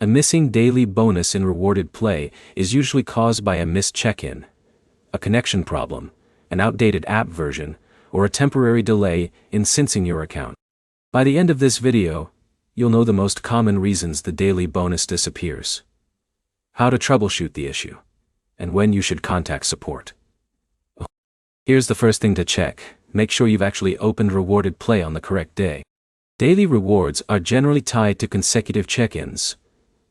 A missing daily bonus in Rewarded Play is usually caused by a missed check-in, a connection problem, an outdated app version, or a temporary delay in syncing your account. By the end of this video, you'll know the most common reasons the daily bonus disappears, how to troubleshoot the issue, and when you should contact support. Here's the first thing to check. Make sure you've actually opened Rewarded Play on the correct day. Daily rewards are generally tied to consecutive check-ins,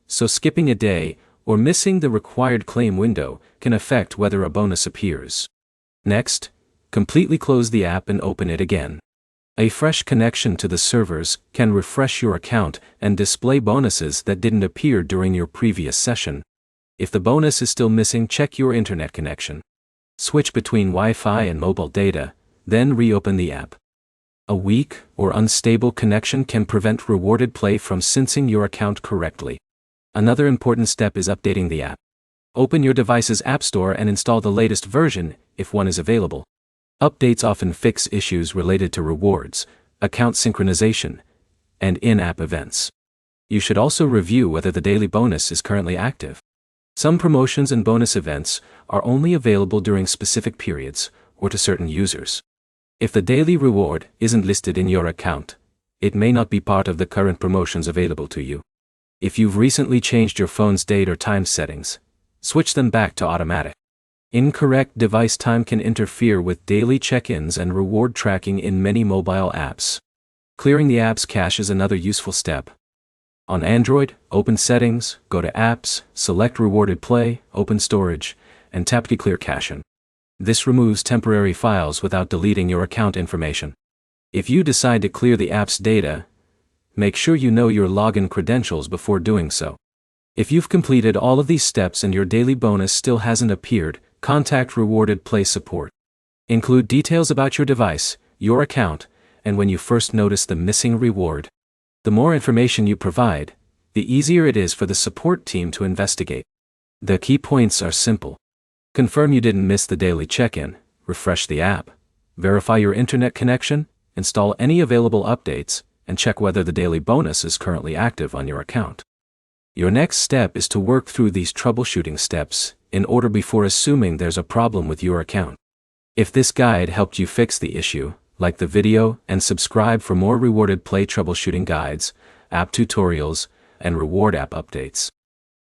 so skipping a day or missing the required claim window can affect whether a bonus appears. Next, completely close the app and open it again. A fresh connection to the servers can refresh your account and display bonuses that didn't appear during your previous session. If the bonus is still missing, check your internet connection. Switch between Wi-Fi and mobile data, then reopen the app. A weak or unstable connection can prevent Rewarded Play from syncing your account correctly. Another important step is updating the app. Open your device's app store and install the latest version, if one is available. Updates often fix issues related to rewards, account synchronization, and in-app events. You should also review whether the daily bonus is currently active. Some promotions and bonus events are only available during specific periods or to certain users. If the daily reward isn't listed in your account, it may not be part of the current promotions available to you. If you've recently changed your phone's date or time settings, switch them back to automatic. Incorrect device time can interfere with daily check-ins and reward tracking in many mobile apps. Clearing the app's cache is another useful step. On Android, open Settings, go to Apps, select Rewarded Play, open Storage, and tap to clear caching. This removes temporary files without deleting your account information. If you decide to clear the app's data, make sure you know your login credentials before doing so. If you've completed all of these steps and your daily bonus still hasn't appeared, contact Rewarded Play support. Include details about your device, your account, and when you first notice the missing reward. The more information you provide, the easier it is for the support team to investigate. The key points are simple. Confirm you didn't miss the daily check-in, refresh the app, verify your internet connection, install any available updates, and check whether the daily bonus is currently active on your account. Your next step is to work through these troubleshooting steps in order before assuming there's a problem with your account. If this guide helped you fix the issue, like the video and subscribe for more Rewarded Play troubleshooting guides, app tutorials, and reward app updates.